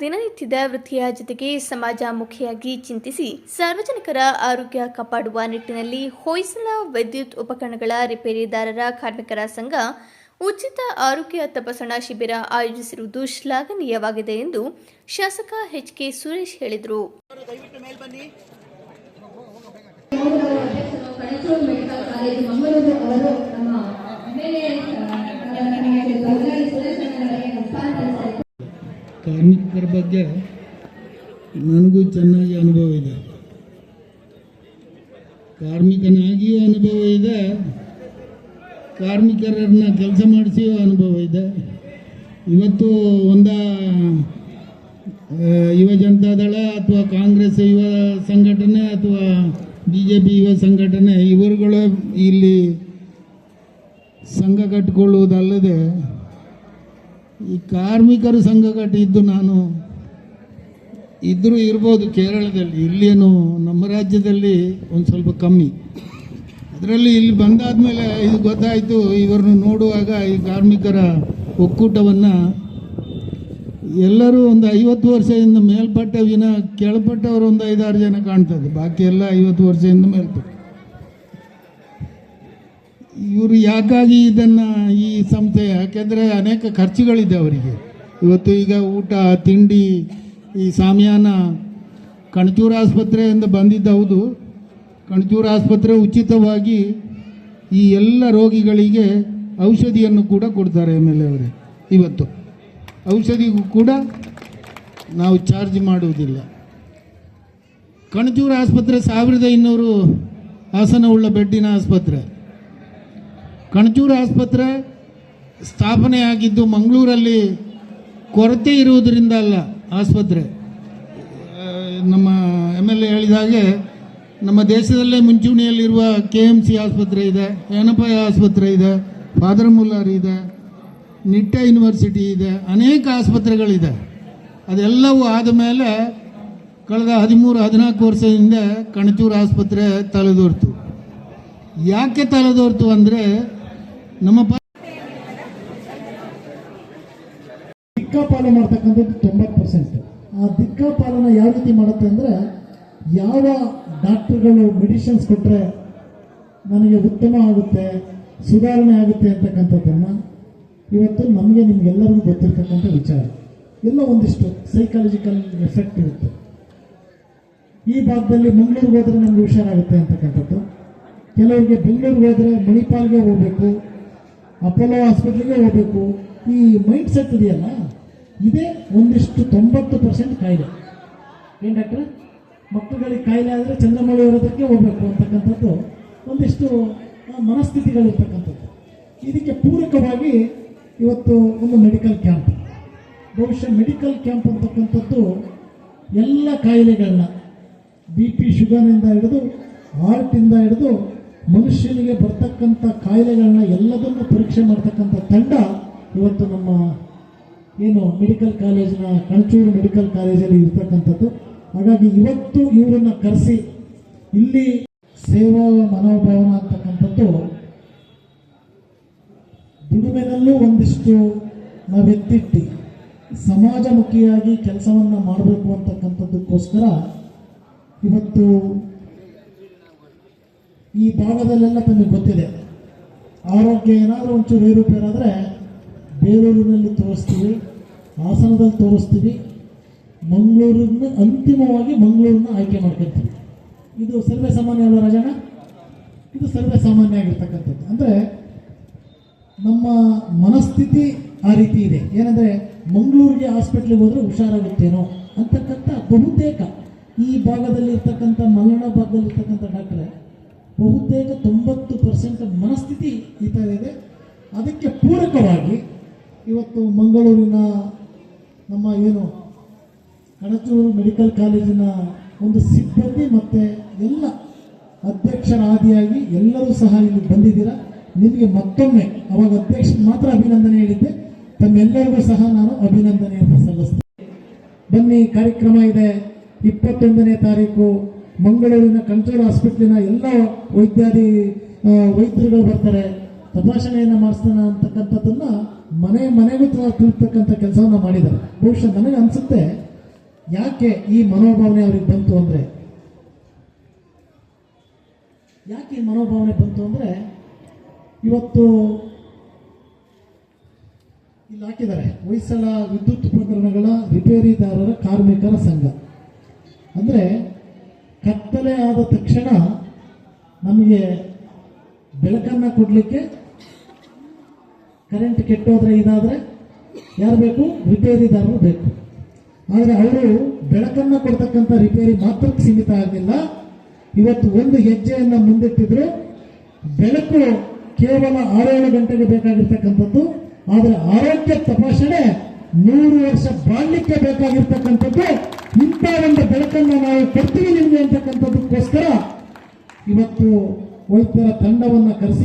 ದಿನನಿತ್ಯದ ವೃತ್ತಿಯ ಜೊತೆಗೆ ಸಮಾಜಮುಖಿಯಾಗಿ ಚಿಂತಿಸಿ ಸಾರ್ವಜನಿಕರ ಆರೋಗ್ಯ ಕಾಪಾಡುವ ನಿಟ್ಟಿನಲ್ಲಿ ಹೊಯ್ಸಳ ವಿದ್ಯುತ್ ಉಪಕರಣಗಳ ರಿಪೇರಿದಾರರ ಕಾರ್ಮಿಕರ ಸಂಘ ಉಚಿತ ಆರೋಗ್ಯ ತಪಾಸಣಾ ಶಿಬಿರ ಆಯೋಜಿಸಿರುವುದು ಶ್ಲಾಘನೀಯವಾಗಿದೆ ಎಂದು ಶಾಸಕ ಎಚ್.ಕೆ. ಸುರೇಶ್ ಹೇಳಿದರು. ಕಾರ್ಮಿಕರ ಬಗ್ಗೆ ನನಗೂ ಚೆನ್ನಾಗಿ ಅನುಭವ ಇದೆ, ಕಾರ್ಮಿಕನಾಗಿಯೂ ಅನುಭವ ಇದೆ, ಕಾರ್ಮಿಕರನ್ನ ಕೆಲಸ ಮಾಡಿಸಿಯೂ ಅನುಭವ ಇದೆ. ಇವತ್ತು ಯುವ ಜನತಾದಳ ಅಥವಾ ಕಾಂಗ್ರೆಸ್ ಯುವ ಸಂಘಟನೆ ಅಥವಾ BJP ಯುವ ಸಂಘಟನೆ ಇವರುಗಳು ಇಲ್ಲಿ ಸಂಘ ಕಟ್ಟಿಕೊಳ್ಳುವುದಲ್ಲದೆ ಈ ಕಾರ್ಮಿಕರು ಸಂಘ ಕಟ್ಟಿದ್ದು ನಾನು ಇರ್ಬೋದು ಕೇರಳದಲ್ಲಿ, ಇಲ್ಲೇನು ನಮ್ಮ ರಾಜ್ಯದಲ್ಲಿ ಒಂದು ಸ್ವಲ್ಪ ಕಮ್ಮಿ. ಅದರಲ್ಲಿ ಇಲ್ಲಿ ಬಂದಾದಮೇಲೆ ಇದು ಗೊತ್ತಾಯಿತು. ಇವರನ್ನು ನೋಡುವಾಗ ಈ ಕಾರ್ಮಿಕರ ಒಕ್ಕೂಟವನ್ನು ಎಲ್ಲರೂ ಒಂದು 50 ವರ್ಷದಿಂದ ಮೇಲ್ಪಟ್ಟ ಕೆಳಪಟ್ಟವರು ಒಂದು 5-6 ಜನ ಕಾಣ್ತದೆ, ಬಾಕಿ ಎಲ್ಲ 50 ವರ್ಷದಿಂದ ಮೇಲ್ಪಟ್ಟ. ಇವರು ಯಾಕಾಗಿ ಈ ಸಂಸ್ಥೆ, ಯಾಕೆಂದರೆ ಅನೇಕ ಖರ್ಚುಗಳಿದೆ ಅವರಿಗೆ. ಇವತ್ತು ಈಗ ಊಟ ತಿಂಡಿ ಈ ಸಾಮ್ಯಾನ ಕಣಚೂರು ಆಸ್ಪತ್ರೆಯಿಂದ ಬಂದಿದ್ದ, ಹೌದು, ಕಣಚೂರು ಆಸ್ಪತ್ರೆ ಉಚಿತವಾಗಿ ಈ ಎಲ್ಲ ರೋಗಿಗಳಿಗೆ ಔಷಧಿಯನ್ನು ಕೂಡ ಕೊಡ್ತಾರೆ. MLA ಅವರೇ, ಇವತ್ತು ಔಷಧಿಗೂ ಕೂಡ ನಾವು ಚಾರ್ಜ್ ಮಾಡುವುದಿಲ್ಲ. ಕಣಚೂರು ಆಸ್ಪತ್ರೆ 1200 ಆಸನವುಳ್ಳ ಬೆಡ್ಡಿನ ಆಸ್ಪತ್ರೆ. ಕಣಚೂರು ಆಸ್ಪತ್ರೆ ಸ್ಥಾಪನೆಯಾಗಿದ್ದು ಮಂಗಳೂರಲ್ಲಿ ಕೊರತೆ ಇರುವುದರಿಂದ ಅಲ್ಲ. ಆಸ್ಪತ್ರೆ ನಮ್ಮ MLA ಹೇಳಿದ ಹಾಗೆ ನಮ್ಮ ದೇಶದಲ್ಲೇ ಮುಂಚೂಣಿಯಲ್ಲಿರುವ KMC ಆಸ್ಪತ್ರೆ ಇದೆ, ಏನಪಯ ಆಸ್ಪತ್ರೆ ಇದೆ, ಫಾದರ್ ಮುಲ್ಲರ್ ಇದೆ, ನಿಟ್ಟೆ ಯೂನಿವರ್ಸಿಟಿ ಇದೆ, ಅನೇಕ ಆಸ್ಪತ್ರೆಗಳಿದೆ. ಅದೆಲ್ಲವೂ ಆದ ಮೇಲೆ ಕಳೆದ 13-14 ವರ್ಷದಿಂದ ಕಣಚೂರು ಆಸ್ಪತ್ರೆ ತಲೆದೋರ್ತು. ಯಾಕೆ ತಲೆದೋರ್ತು ಅಂದರೆ ನಮ್ಮ ದಿಕ್ಕಾಪಾಲ ಮಾಡ್ತಕ್ಕಂಥದ್ದು 90%. ಆ ದಿಕ್ಕಾಪಾಲನ ಯಾವ ರೀತಿ ಮಾಡುತ್ತೆ ಅಂದರೆ, ಯಾವ ಡಾಕ್ಟರ್ಗಳು ಮೆಡಿಸಿನ್ಸ್ ಕೊಟ್ಟರೆ ನನಗೆ ಉತ್ತಮ ಆಗುತ್ತೆ, ಸುಧಾರಣೆ ಆಗುತ್ತೆ ಅಂತಕ್ಕಂಥದ್ದನ್ನು ಇವತ್ತು ನಿಮಗೆಲ್ಲರಿಗೂ ಗೊತ್ತಿರ್ತಕ್ಕಂಥ ವಿಚಾರ. ಎಲ್ಲ ಒಂದಿಷ್ಟು ಸೈಕಾಲಜಿಕಲ್ ಎಫೆಕ್ಟ್ ಇರುತ್ತೆ. ಈ ಭಾಗದಲ್ಲಿ ಮಂಗಳೂರಿಗೆ ಹೋದರೆ ನಮ್ಗೆ ಹುಷಾರಾಗುತ್ತೆ ಅಂತಕ್ಕಂಥದ್ದು, ಕೆಲವರಿಗೆ ಬೆಂಗಳೂರಿಗೆ ಹೋದರೆ ಮಣಿಪಾಲ್ಗೆ ಹೋಗಬೇಕು, ಅಪೋಲೋ ಹಾಸ್ಪಿಟ್ಲಿಗೆ ಹೋಗಬೇಕು. ಈ ಮೈಂಡ್ ಸೆಟ್ ಇದೆಯಲ್ಲ, ಇದೇ ಒಂದಿಷ್ಟು 90% ಕಾಯಿಲೆ. ಏನು ಡಾಕ್ಟ್ರೆ, ಮಕ್ಕಳುಗಳಿಗೆ ಕಾಯಿಲೆ ಆದರೆ ಚಂದ್ರಮೌಳಿ ಇರೋದಕ್ಕೆ ಹೋಗಬೇಕು ಅಂತಕ್ಕಂಥದ್ದು ಒಂದಿಷ್ಟು ಮನಸ್ಥಿತಿಗಳಿರ್ತಕ್ಕಂಥದ್ದು. ಇದಕ್ಕೆ ಪೂರಕವಾಗಿ ಇವತ್ತು ಒಂದು ಮೆಡಿಕಲ್ ಕ್ಯಾಂಪ್, ಬಹುಶಃ ಮೆಡಿಕಲ್ ಕ್ಯಾಂಪ್ ಅಂತಕ್ಕಂಥದ್ದು ಎಲ್ಲ ಕಾಯಿಲೆಗಳನ್ನ BP ಶುಗರ್ನಿಂದ ಹಿಡಿದು ಹಾರ್ಟಿಂದ ಹಿಡಿದು ಮನುಷ್ಯನಿಗೆ ಬರ್ತಕ್ಕಂಥ ಕಾಯಿಲೆಗಳನ್ನ ಎಲ್ಲದನ್ನು ಪರೀಕ್ಷೆ ಮಾಡ್ತಕ್ಕಂಥ ತಂಡ ಇವತ್ತು ನಮ್ಮ ಮೆಡಿಕಲ್ ಕಾಲೇಜಿನ ಕಣಚೂರು ಮೆಡಿಕಲ್ ಕಾಲೇಜಲ್ಲಿ ಇರ್ತಕ್ಕಂಥದ್ದು. ಹಾಗಾಗಿ ಇವತ್ತು ಇವರನ್ನು ಕರೆಸಿ ಇಲ್ಲಿ ಸೇವಾ ಮನೋಭಾವನ ಅಂತಕ್ಕಂಥದ್ದು ದುಡಿಮೆನಲ್ಲೂ ಒಂದಿಷ್ಟು ನಾವೆತ್ತಿಟ್ಟು ಸಮಾಜಮುಖಿಯಾಗಿ ಕೆಲಸವನ್ನು ಮಾಡಬೇಕು ಅಂತಕ್ಕಂಥದ್ದಕ್ಕೋಸ್ಕರ ಇವತ್ತು ಈ ಭಾಗದಲ್ಲೆಲ್ಲ ತಮಗೆ ಗೊತ್ತಿದೆ, ಆರೋಗ್ಯ ಏನಾದರೂ ಒಂಚೂರು ಏರುಪೇರಾದರೆ ಬೇಲೂರಿನಲ್ಲಿ ತೋರಿಸ್ತೀವಿ, ಹಾಸನದಲ್ಲಿ ತೋರಿಸ್ತೀವಿ, ಅಂತಿಮವಾಗಿ ಮಂಗಳೂರನ್ನ ಆಯ್ಕೆ ಮಾಡ್ಕೊಳ್ತೀವಿ. ಇದು ಸರ್ವೇ ಸಾಮಾನ್ಯ ಅಲ್ಲ ರಾಜಣ್ಣ, ಇದು ಸರ್ವೇ ಸಾಮಾನ್ಯ ಆಗಿರ್ತಕ್ಕಂಥದ್ದು. ಅಂದರೆ ನಮ್ಮ ಮನಸ್ಥಿತಿ ಆ ರೀತಿ ಇದೆ. ಏನಂದರೆ ಮಂಗಳೂರಿಗೆ ಹಾಸ್ಪಿಟ್ಲಿಗೆ ಹೋದರೆ ಹುಷಾರಾಗುತ್ತೇನೋ ಅಂತಕ್ಕಂಥ ಬಹುತೇಕ ಈ ಭಾಗದಲ್ಲಿ ಇರ್ತಕ್ಕಂಥ ಮಲೆನಾಡ ಭಾಗದಲ್ಲಿ ಇರ್ತಕ್ಕಂಥ ಡಾಕ್ಟ್ರೆ ಬಹುತೇಕ 90% ಮನಸ್ಥಿತಿ ಈ ಥರ ಇದೆ. ಅದಕ್ಕೆ ಪೂರಕವಾಗಿ ಇವತ್ತು ಮಂಗಳೂರಿನ ನಮ್ಮ ಕಣಚೂರು ಮೆಡಿಕಲ್ ಕಾಲೇಜಿನ ಒಂದು ಸಿಬ್ಬಂದಿ ಮತ್ತು ಎಲ್ಲ ಅಧ್ಯಕ್ಷರ ಆದಿಯಾಗಿ ಎಲ್ಲರೂ ಸಹ ಇಲ್ಲಿ ಬಂದಿದ್ದೀರಾ. ನಿಮಗೆ ಮತ್ತೊಮ್ಮೆ ಅವಾಗ ಅಧ್ಯಕ್ಷ ಮಾತ್ರ ಅಭಿನಂದನೆ ಹೇಳಿದ್ದೆ, ತಮ್ಮೆಲ್ಲರಿಗೂ ಸಹ ನಾನು ಅಭಿನಂದನೆಯನ್ನು ಸಲ್ಲಿಸ್ತೇನೆ. ಬನ್ನಿ, ಕಾರ್ಯಕ್ರಮ ಇದೆ 21ನೇ ತಾರೀಕು ಮಂಗಳೂರಿನ ಕಣಚೂರು ಹಾಸ್ಪಿಟ್ಲಿನ ಎಲ್ಲ ವೈದ್ಯರುಗಳು ಬರ್ತಾರೆ, ತಪಾಸಣೆಯನ್ನು ಮಾಡಿಸ್ತಾನ ಅಂತಕ್ಕಂಥದ್ದನ್ನು ಮನೆಗೂ ತಲುಪ್ತಕ್ಕಂಥ ಕೆಲಸವನ್ನು ಮಾಡಿದ್ದಾರೆ. ಬಹುಶಃ ನನಗೆ ಅನಿಸುತ್ತೆ ಯಾಕೆ ಈ ಮನೋಭಾವನೆ ಅವ್ರಿಗೆ ಬಂತು ಅಂದರೆ ಇವತ್ತು ಇಲ್ಲಿ ಹಾಕಿದ್ದಾರೆ ಹೊಯ್ಸಳ ವಿದ್ಯುತ್ ಉಪಕರಣಗಳ ರಿಪೇರಿದಾರರ ಕಾರ್ಮಿಕರ ಸಂಘ. ಅಂದರೆ ಕತ್ತಲೆ ಆದ ತಕ್ಷಣ ನಮಗೆ ಬೆಳಕನ್ನು ಕೊಡಲಿಕ್ಕೆ ಕರೆಂಟ್ ಕೆಟ್ಟೋದ್ರೆ ಇದಾದರೆ ಯಾರು ಬೇಕು? ರಿಪೇರಿದಾರರು ಬೇಕು. ಆದರೆ ಅವರು ಬೆಳಕನ್ನು ಕೊಡ್ತಕ್ಕಂಥ ರಿಪೇರಿ ಮಾತ್ರಕ್ಕೆ ಸೀಮಿತ ಆಗಲಿಲ್ಲ. ಇವತ್ತು ಒಂದು ಹೆಜ್ಜೆಯನ್ನು ಮುಂದಿಟ್ಟಿದ್ರು. ಬೆಳಕು ಕೇವಲ 6-7 ಗಂಟೆಗೆ ಬೇಕಾಗಿರ್ತಕ್ಕಂಥದ್ದು, ಆದರೆ ಆರೋಗ್ಯ ತಪಾಸಣೆ 100 ವರ್ಷ ಬಾಳ್ಲಿಕ್ಕೆ ಬೇಕಾಗಿರ್ತಕ್ಕಂಥದ್ದು. ಇಂಥ ಒಂದು ಬೆಳಕನ್ನು ನಾವು ಕೊಡ್ತೀವಿ ನಿಮಗೆ ಅಂತಕ್ಕಂಥದ್ದಕ್ಕೋಸ್ಕರ ಇವತ್ತು ವೈದ್ಯರ ತಂಡವನ್ನು ಕರೆಸಿ